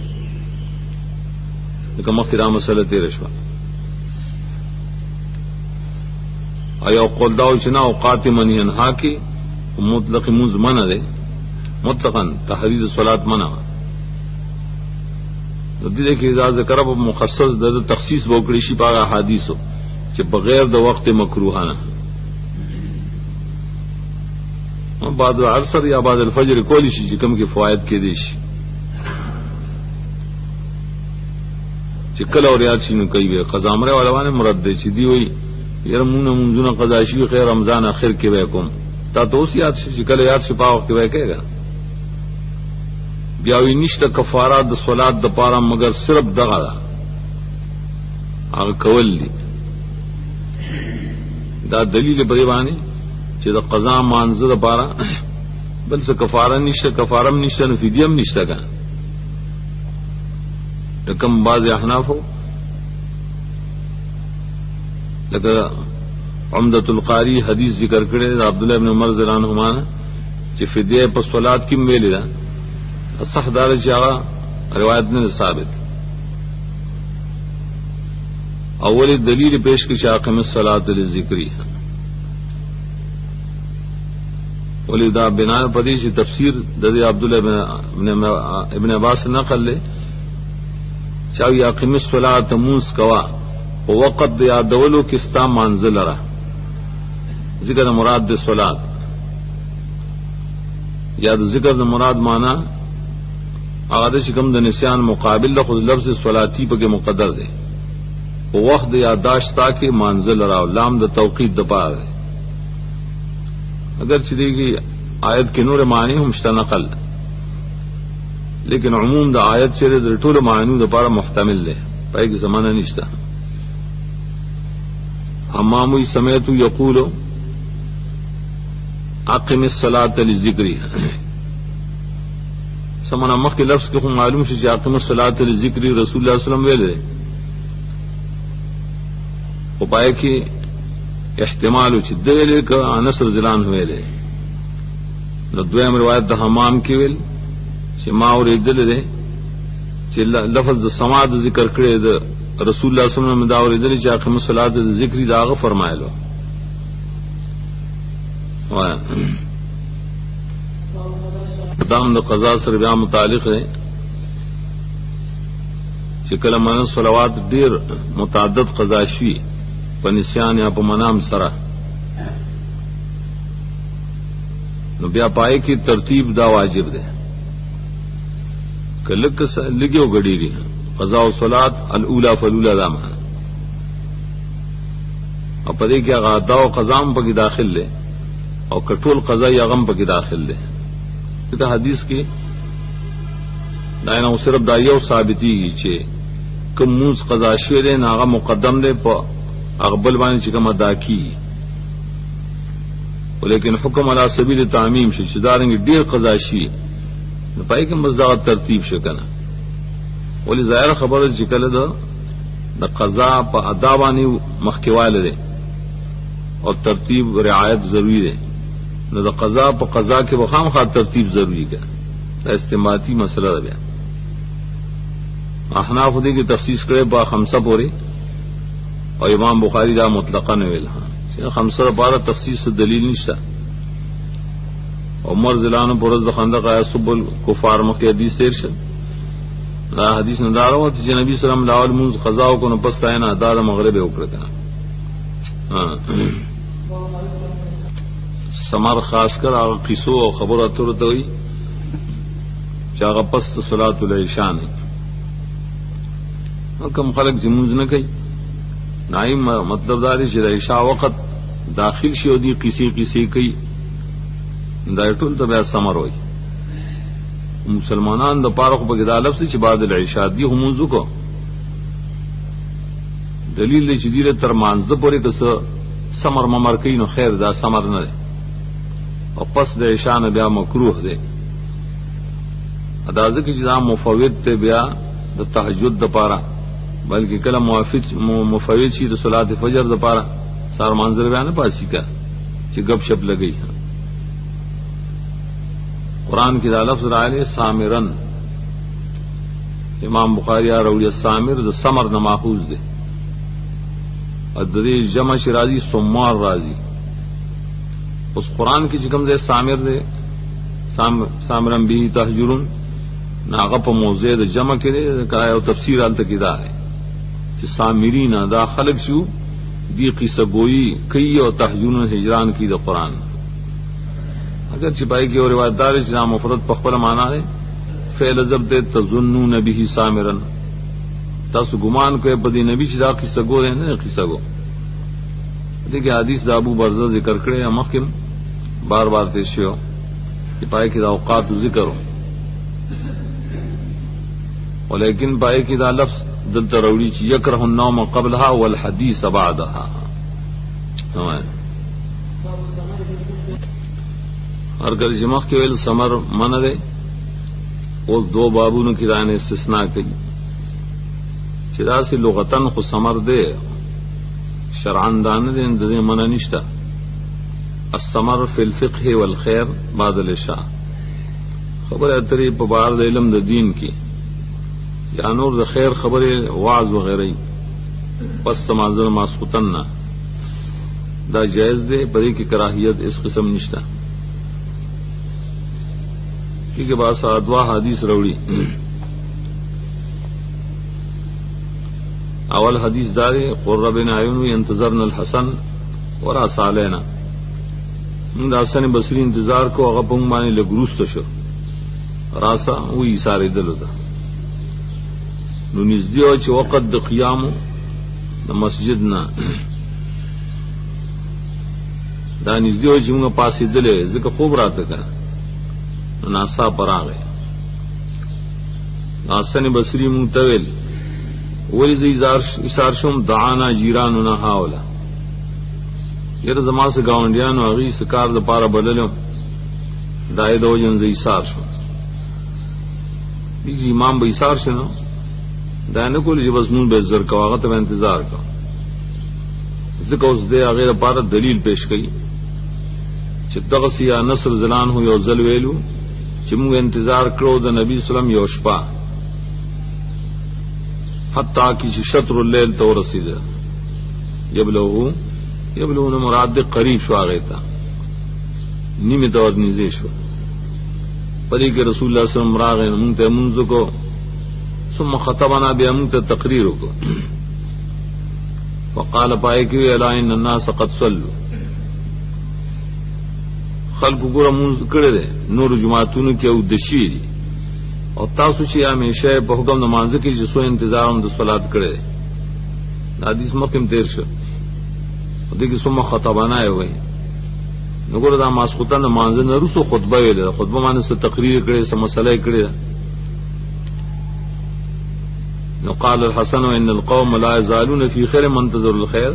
لکه مخکې دا مسله تیر شوه ایا قول دا چې نه اوقات منهین ها کی مطلق منز منع ده مطلقاً تحرید الصلاۃ منع دې کې اذا ذکر په مخصص د تخصیص وکړي شي په احادیثو چې بغیر د وخت مکروه نه بعد العصر یا بعد الفجر کولی شي چې کوم کې فواید کې دي شي چې کله اوریات شي نو کوي قضا امر ولوانه مراد دي چې دی وي يرمون منذ قضا شي خیر رمضان اخر کې وکم تا توصیات شي کله یاد شي په وخت کې وکړي بیاوی نشته کفارات د صلات د پاره مگر صرف دغه هغه کول دي دا دلیل په باندې چې د قضا مانزه د پاره بل څه کفاره نشته کفارم نشته نو فدیه هم نشته کا لکم بعض احناف لکه عمدۃ القاری حدیث ذکر کړي د عبد الله ابن عمر رضی الله عنهما چې فدیه په صلات کې ویل ده صح دار جاغا روایت نے ثابت اول دلیل پیش کی شاقم الصلاۃ للذکری ولذا بنا پدی سے تفسیر د عبداللہ ابن عباس نقل لے چاو یاقم الصلاۃ موس کوا وقت یا دولو کستا منزل را ذکر مراد د صلاۃ یا ذکر مراد معنی هغه چې کوم د نسیان مقابل له خود لفظ صلاتی په کې مقدر دی او وخت یاداشت تا کې منزل راو لام د توقید د پاره اگر چې دیږي آیت کې نور معنی هم شته نقل، لیکن عموم د آیت چې د ټولو معنیو لپاره محتمل دی، پای کې زمانہ نشته. حمام سمعت یقول اقم الصلاة لذکری، سمنا مخ کے لفظ کو معلوم شي چې اقم الصلاة لذکری رسول الله صلی الله علیه وسلم ویل دی، او پای کې احتمال چې دلیل ک انس رضی الله عنه ویل. نو دویم روایت د حمام کې ویل چې ما اورېدل دی چې لفظ د سما د ذکر کړی د رسول الله صلی الله علیه وسلم دا اورېدل چې اقم الصلاة لذکری دا هغه فرمایلو. دام د قضا سره بیا متعلق دی چې کله من صلوات ډیر متعدد قضا شي په نسیان یا په منام سره، نو بیا پای کی ترتیب دا واجب ده. کله کس لګیو غړيږي قضا او صلات الاولى فالاولى دا معنا، او په دې کې غدا او قضام په کې داخل له او کټول قضا یا غم په کې داخل له. دا حدیث کې دا نه صرف دا یو ثابتي چې کوم موز قضا شوی دی هغه مقدم دی په اقبل باندې چې کوم ادا کی، ولیکن حکم علی سبیل تعمیم شي چې دارنګ ډیر قضا شي نو پای کې مزداق ترتیب شو کنه. ولی ظاهر خبره چې کله د قضا په ادا باندې مخکېواله دی او ترتیب رعایت ضروری دی، نو د قضا په قضا کې به خامخا ترتیب ضروری ده. دا استنباطی مسله ده. بیا احناف دې کې تخصیص کړي په خمسه پورې، او امام بخاری دا مطلقاً ویل چې خمسه لپاره تخصیص دلیل نشته. عمر زلان پر د خندق آیا سب الکفار مکه حدیث تیر شه، دا حدیث نه دا راوته چې نبی صلی الله علیه وسلم منځ قضا کو نو پس تاینه ادا د مغرب وکړه. سمر خاص کر هغه قصو او خبرو اترو ته وي چې هغه پس صلات العشاء نه کوم خلک چې مونږ نه کوي، نایم مطلب دا دی چې د عشاء وخت داخل شي او دی قصې کوي، دا ټول ته بیا سمر وایي. مسلمانان د پاره خو په دا لفظ چې بعد العشاء دی همونځ کو دلیل دی چې دی تر مانځه پورې که سمر ممر کوي نو خیر دا سمر نه دی، او پس د عشاء نه بیا مکروه دی. ادا ځکه چې دا مفوت ته بیا د تهجد د پاره، بلکې کله مفوت شي د صلات فجر د پاره سار منظر بیا نه پاسي کا چې غب شپ لګي. قرآن کی دا لفظ راغلی سامرن، امام بخاری راوی سامر د سمر نه ماخوذ دی، ادری جمع شرازی سمار رازی. اس قرآن کی چکم دے سامر دے سامرن بھی تہجرن ناغه په موضع د جمع کې کړه او تفسیر حالت کې دا ہے چې سامرین دا خلق شو دی قصه گوئی کوي او تهجرن هجران کی د قرآن. اگر چھپائی کی اور روایت دار اسلام مفرد په خپل معنا ہے فعل ضبط تظنون به سامرن، تاسو ګمان کوئ په دې نبی چې دا قصه گو نه قصه گو. دغه حدیث د ابو برزه ذکر کړی مخکم بار بار تیر شو چې پای کې د اوقات ذکر، ولیکن پای کې دا لفظ دلته راوړي چې یکره النوم قبلها والحديث بعدها. ہر کل جمع کے ویل سمر من دے اس دو بابونو کی رائے نے استثناء کی چدا سے لغتن خو سمر دے شرعن دان دے اندے من نشتا. السمر فی الفقه والخیر بعد العشاء، خبر اتری په بار د علم د دین کی یا نور د خیر خبر واعظ وغیرہ پس سمازر ماسختن دا جائز دے، پدې کی کراہیت اس قسم نشتا. کے بعد ادوا حدیث روڑی. اول حدیث دارے قرہ بن عیون انتظرنا الحسن ورأس علینا، من دا حسن بصری انتظار کو هغه پنګ باندې لګروست شو راسا وی ساره دلته نو نږدې او چې وخت د قیام د مسجد نه دا نږدې او چې موږ پاسې دلې ځکه خوب راته کړه ناسا پر آگئے حسن بصری منتویل ولی اشار شم دعانا جیراننا هاولا یر زما سے گاونډیانو هغه سکار د پاره بللم دای دو جن زی اشار شو دی امام به اشار شنو دا نه کول چې بس نون به زر کواغه ته انتظار کا ځکه اوس دې هغه لپاره دلیل پیش کړي چې دغه سیا نصر زلان هو یو ځل ویلو چې موږ انتظار کړو د نبی سلام یو شپه حتی کی شطر الليل تو رسید یبلغون مراد قریب شو هغه ته نیمه دور نږدې شو پدې کې رسول الله صلی الله علیه وسلم راغی موږ ته منځ کو ثم خطبنا بیا موږ ته تقریر وکړو وقال پای کې الا ان الناس قد صلوا خلق ګور منځ کړي دي نور جماعتونو کې او دشي دي او تاسو چې همیشه په حکم نماز کې چې سو انتظار هم د صلات کړي حدیث مکم تیر شو دې کې ثم خطبنا وي نو ګور دا ماسخوتن نماز نه رسو خطبه ویل خطبه باندې څه تقریر کړي څه مسله کړي نو قال الحسن ان القوم لا يزالون في خير منتظر الخير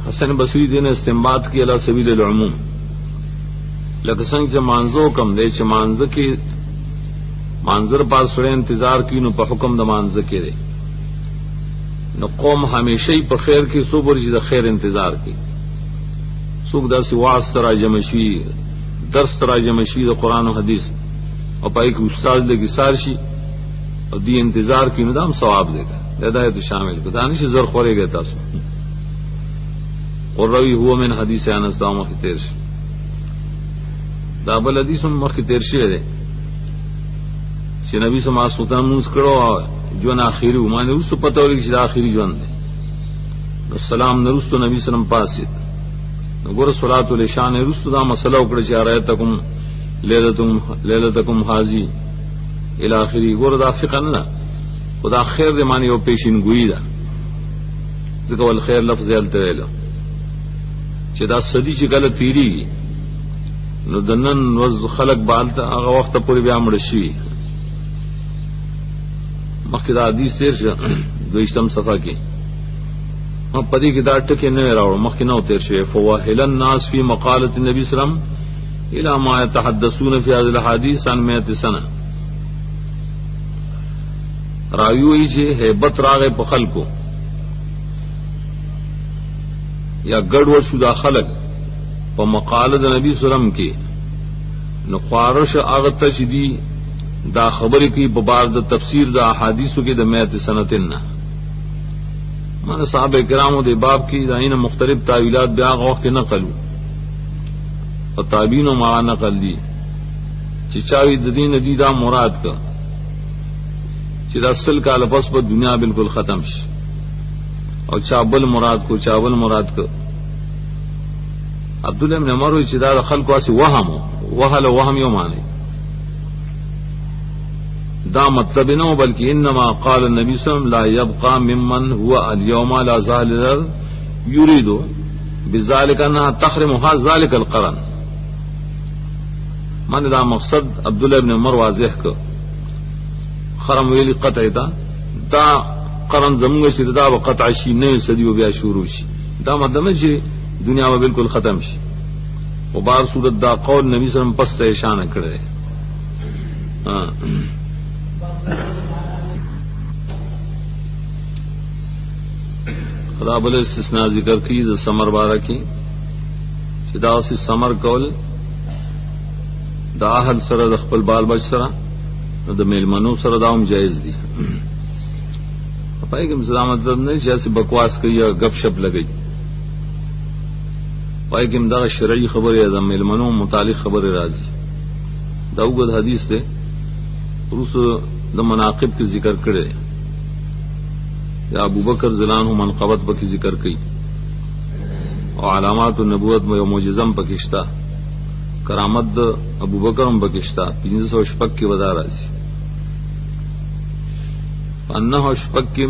حسن بصری دین استنباط کی علی سبیل العموم لکه څنګه چې مانزو کم دی چې مانځ کې منظر پاس سره انتظار کی نو په حکم د مانځ کې دی نو قوم همیشه په خیر کې صبر چې د خیر انتظار کی څوک داسې واعظ تراجم شي درس تراجم شي د قران او حدیث او پای کې استاد لګي سار شي او دی انتظار کی ندام ثواب دے گا ہدایت شامل کو دانش زر خورے گئے تاسو قروی هو من حدیث انس دام کی تیرش دا بل حدیث مخ تیرشی ہے چې نبی صلی الله علیه وسلم موږ کړو جون اخیری ومانه اوس پته ولګی چې اخیری ژوند دی نو سلام نرستو نبی صلی الله علیه وسلم پاسید نو ګور صلات العشاء نرستو دا مسله وکړه چې ارایتکم لیلتکم حاضی الى اخری ګور دا فقه نه خدا خیر دې معنی او پیشین گوئی دا ځکه ول خیر لفظ الته ویل چې دا صدی چې کله تیریږي نو دنن وز خلق بالته هغه وخت پورې بیا مړ شي مخکې دا حدیث تیر شه دویشتم صفحه کې ما پدې کې دا ټکي نه راوړ مخکې نو تیر شوی فواهل الناس فی مقاله النبي صلی الله علیه وسلم الى ما يتحدثون في هذه الاحاديث عن 100 سنه راوی چې hebat راغې په خلکو یا ګډوډ شو دا خلک په مقاله د نبی صلی الله علیه وسلم کې نو خارش هغه ته چې دی دا خبرې کوي په بار د تفسیر د احادیثو کې د 100 سنتين نه مانه صحابه کرامو د باب کې داینه مختلف تعویلات بیا غوښ کې نقلو او تابعین ما نقل دي چې چاوي د دین دی دا مراد کا چې د اصل کال پس په دنیا بالکل ختم شي او چابل مراد کو عبد الله بن عمر چې دا خلکو اسی وهم یو معنی دا مطلب نه بلکې انما قال النبي صلی الله علیه وسلم لا يبقى ممن هو اليوم على ظاهر الارض يريد بذلك انها تحرم ذلك القرن من دا مقصد عبد الله بن عمر واضح کو خرم ویلی قطع دا قرن زمونږ چې دا قطع شي نه صدیو بیا شروع شي دا مطلب چې دنیا به بالکل ختم شي او بار صورت دا قول نبی صلی الله علیه وسلم پس ته اشاره کړی خدا بل استثناء ذکر کی د سمر بارہ کی چې دا اوس سمر کول دا اهل سره د خپل بال بچ سره د میلمنو سره دا هم جایز دي پای کې مسلمان مطلب نه چې بکواس کوي یا غب شپ لګي پای کې دا شرعي خبره ده میلمنو متعلق خبره راځي دا وګد حدیث ده روس د مناقب کې ذکر کړي یا ابو بکر زلان هم منقبت پکې ذکر کړي او علامات النبوت یو معجزم پکښتا کرامت د ابو بکر هم پکښتا 500 شپک کې ودا راځي انه شپک کې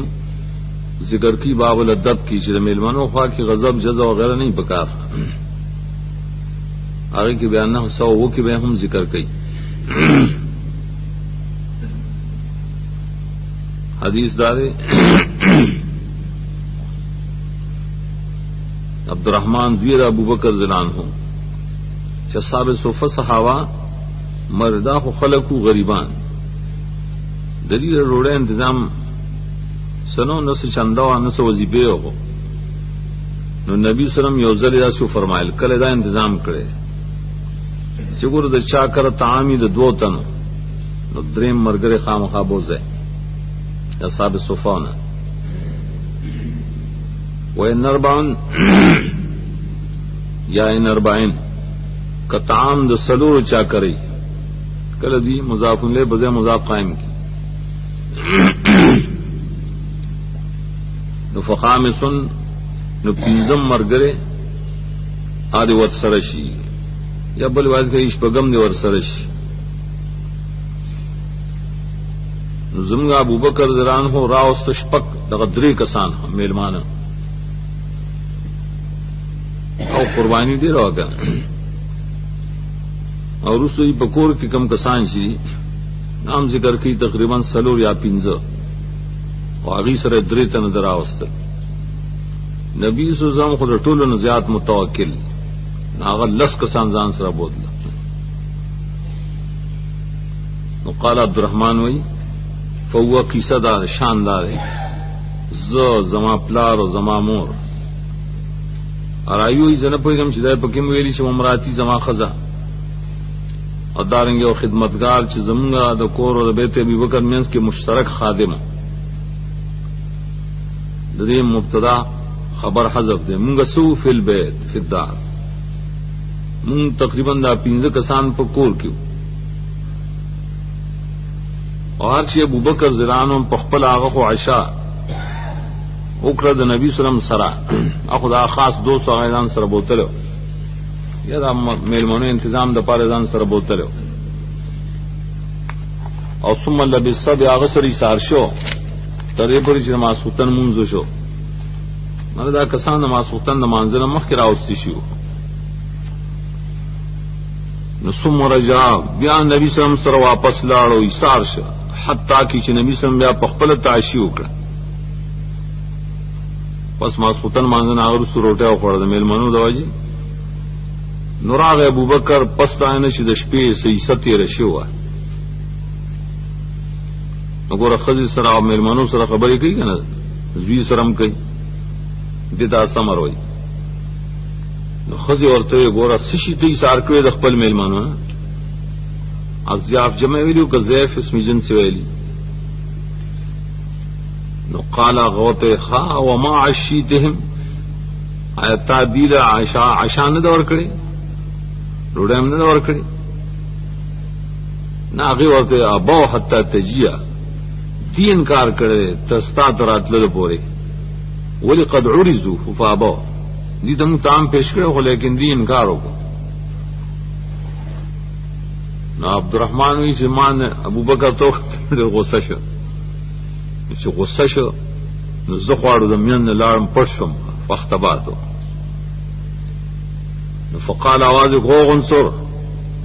ذکر کی باب الادب کی چې میلمنو خوا کې غضب جزا وغیرہ نه پکار هغه کې بیان نه سو وو کې به هم ذکر کړي حدیث دارے عبدالرحمن زیر ابو بکر زلان ہوں چصاب صفہ صحابہ مردا خو خلقو غریبان دلیل روڑے انتظام سنو نس چندوا نس وظیفے ہو نو نبی سلم یو ځل دا شو فرمایل کله دا انتظام کړي چې ګور د چا کر طعامی د دوه تنو نو دریم مرګره خامخا بوزه اصحاب صفانه وان اربعن یا ان اربعین ک طعام د سلور چا کوي کله دی مضاف له بځه مضاف قائم کی نو فخامسن نو پینزم مرګره ا دې ور سره شي یا بل واځ کې شپږم دې ور سره شي نو زمغه ابو بکر دران هو راوست شپک دغه درې کسان میلمانه او قربانی دی راوګه او رسوی بکور کې کم کسان شي نام ذکر کی تقریبا سلور یا پینځه او هغه سره درې تن دراوست نبی سوزم خود ټولو نه زیات متوکل هغه لس کسان ځان سره بوتل نو قال عبدالرحمن وی فهو قصه دار شاندار زما پلار او زما مور ارایو یې زنه پوهیږم چې دا پکې ویلي چې امراتی زما خزا او دارنګ یو خدمتگار چې زمونږه د کور او د بیت ابي بکر مینس کې مشترک خادم د دې مبتدا خبر حذف دے مونږ سو فی البیت فی الدار مونږ تقریبا دا 15 کسان په کور کې او هر چې ابو بکر زلانو په خپل هغه خو عشاء وکړه د نبی سلام سره اخو دا خاص 200 غیران سره بوتلو یا دا میلمنو تنظیم د پاره ځان سره بوتلو او ثم لبس هغه سره ایثار شو ترې پورې چې ماسوتن مونږ شو مله دا کسان ماسوتن د مانځنه مخکې راوستي شو نو ثم رجع بیا نبی سلام سره واپس لاړو ایثار شو حتی چې نبی سلام بیا په خپل تعشی وکړه پس ماسوتن مانځنه هغه سروټه وخوړه د میلمنو د واجی نوراغ ابو بکر پس داینه چې د شپې سې ستیر شو وګوره خزي سره او میلمنو سره خبرې کوي کنه زوی سره هم کوي ددا سمر وای نو خزي ورته ګوره سشي ته ایثار کړی د خپل میلمنو ازیاف جمع ویلو که زیف اسم جنس ویلی نو قال غوته خا وما عشيتهم ایت دیل عشاء نه دور کړی روډه هم نه دور کړی ناغي ورته ابو حتا تجیا دی انکار کړي تستا دراتله پوره ولی قد عرضوا فابوا دي تم تام پیش کړو خو لیکن دی انکار وکړو نو عبدالرحمن وی زمان ابو بکر تو غصه شو چې غصه شو نو زه خواړو د مین لارم پټ شم فختباتو نو فقال आवाज غوغنصر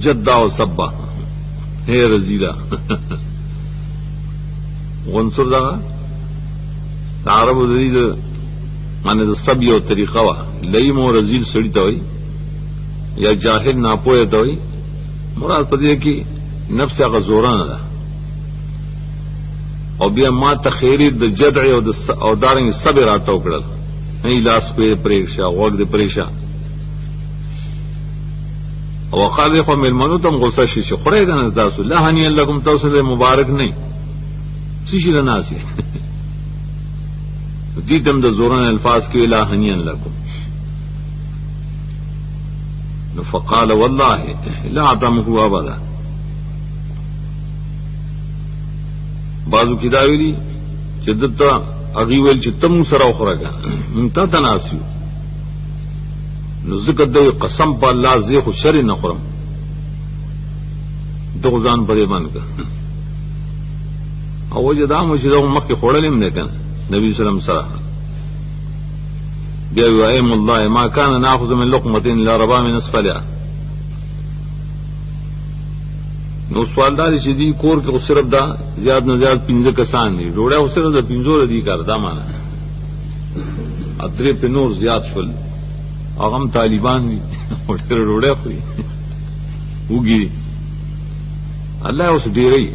جدا وصبا هي رزيلا غنصر دا عربو د دې معنی د سب یو طریقه وا لیم او رزیل سړی ته وي یا جاهل ناپوهه ته وي مراد پدې کې نفس هغه زورانه ده او بیا ما تخیری د جدع او دارنګ صبر راته وکړل نه لاس په پریښه وګ د پریښه او قال خو ملمنو تم غصه شي چې خوري کنه تاسو الله هني لكم توسل مبارک نه شي لناسي دي دم د زوران الفاظ کې الله هني لكم فقال والله لا اعتمه ابدا بعضو کې دا ویلي چې دته اغي ویل چې تم سره خوراګه مونږ ته تناسیو نو ذکر د قسم په الله زه خو شر نه خورم دغه ځان پرې باندې او وجه دا مو چې دغه مخکې خوړلې نه کنه نبی سلام سره بیا وایم الله ما كان ناخذ من لقمه الا ربا من اسفلها نو سوالدار چې دی کور کې صرف دا زیات نه زیات 15 کسان دي ډوړې او صرف د 15 دی کار دا معنا ادرې په نور زیات شول هغه هم طالبان دي ورته ډوړې خو وګي الله اوس ډېرې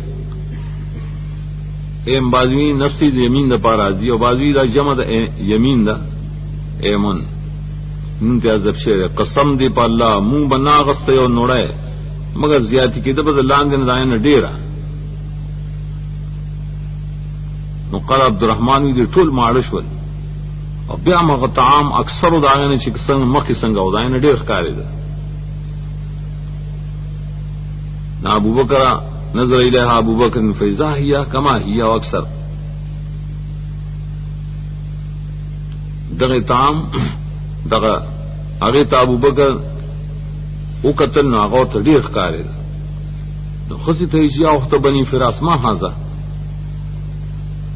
ایم بازوی نفسی د یمین د پاره دی او بازوی دا جمع د یمین دا ایمن نن ته عذاب شه قسم دی په الله مونږ بنا غسته یو نوړې مگر زیاتی کې د بدل لاندې نه داینه ډیره نو قال عبدالرحمن دې ټول ماړه شول او بیا مغه طعام اکثر داینه چې څنګه مخکې څنګه و داینه ډیر ښکارې ده نا ابوبکر نظر الیها ابوبکر فیضا هي کما هي او اکثر دغه طعام دغه هغه ته ابوبکر او قتل نو هغه ته ډیر ښکارې ده نو خصي ته یې وخت بني فراس ما هاذا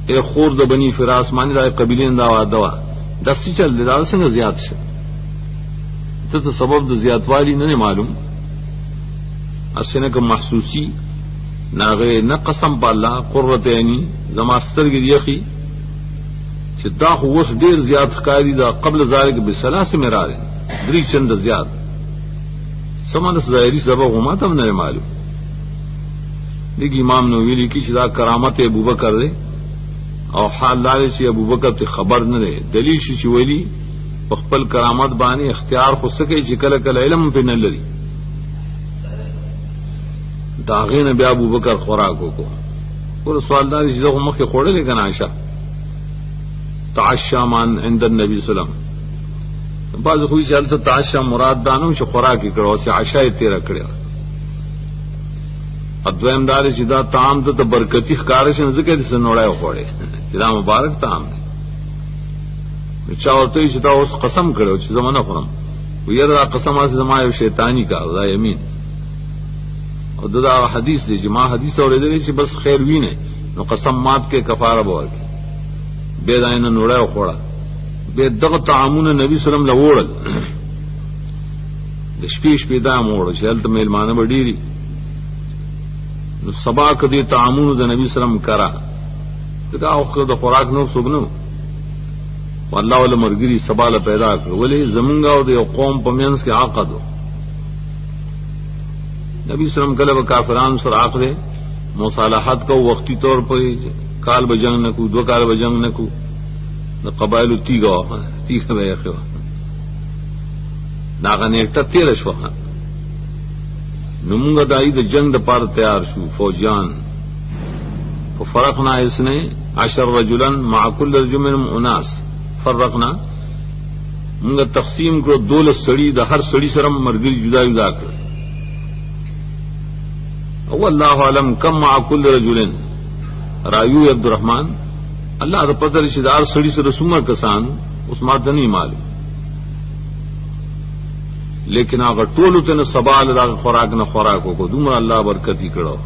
اے خور د بني فراس مانی دا قبیلین دا واده وا دستی چل دا څنګه زیات شه ته سبب د زیاتوالی نه معلوم اسنه کوم محسوسی ناغه نه قسم بالله قرۃ عینی زما سترګې یخي چې دا خو وس ډیر زیات ښکاری دا قبل ذالک بثلاث مرار درې چند زیات سمانه ظاهری سبب هم ته نه معلوم دغه امام نو ویلي کی چې دا کرامت ابوبکر دی او حال دار چې ابوبکر ته خبر نه دی دلیل شي چې ویلي په خپل کرامت باندې اختیار خو سکه چې کله کله علم په نه لري دا غینه بیا ابوبکر خوراک وکړو ور سوالدار چې زه مخه خوړلې کنه عائشہ تعشى من عند النبي صلی الله علیه وسلم بعض خو چې حالت تعشى مراد دانو چې خوراک کړو چې عائشہ یې تیر کړو ادویم دار چې دا طعام ته برکتی ښکار شي ځکه د سنوړای خوړې چې دا مبارک طعام دی چا ورته چې دا اوس قسم کړو چې زمونه خورم ویره دا قسم از زما یو شیطانی کا دا یمین او دا حدیث دی چې ما حدیث اورېدل چې بس خیر وینه نو قسم مات کې کفاره به ورکړي به دا نه نوړای خوړه به دغه طعامونه نبی صلی الله علیه وسلم له وړل د شپې دا موړ چې هلته میلمانه وډيري نو سبا کدی طعامونه د نبی صلی الله علیه وسلم کرا دا اوخه د خوراک نو سګنو والله ول مرګري سبا له پیدا کړ ولې زمونږ او د قوم په منځ کې عقد نبی صلی الله علیه وسلم کله کافرانو سره عقد مصالحت کو وقتی طور پر کال بجنګ نکو دو کال بجنګ نکو د قبایل تیګه به خو داغه نیټه تیر شو نو موږ دای د جنگ د پاره تیار شو فوجان ففرقنا اسنه 10 رجلا مع كل رجل منهم اناس فرقنا موږ تقسیم کړو 12 سړي د هر سړي سره مرګي جدا جدا کړ او الله علم کم مع كل رجل رایو عبدالرحمن الله د پدر چې دار سړي سره څومره کسان اوس ماته نه معلوم لیکن هغه ټول ته نه سبال د خوراک نه خوراک وکړو دومره الله برکتی کړو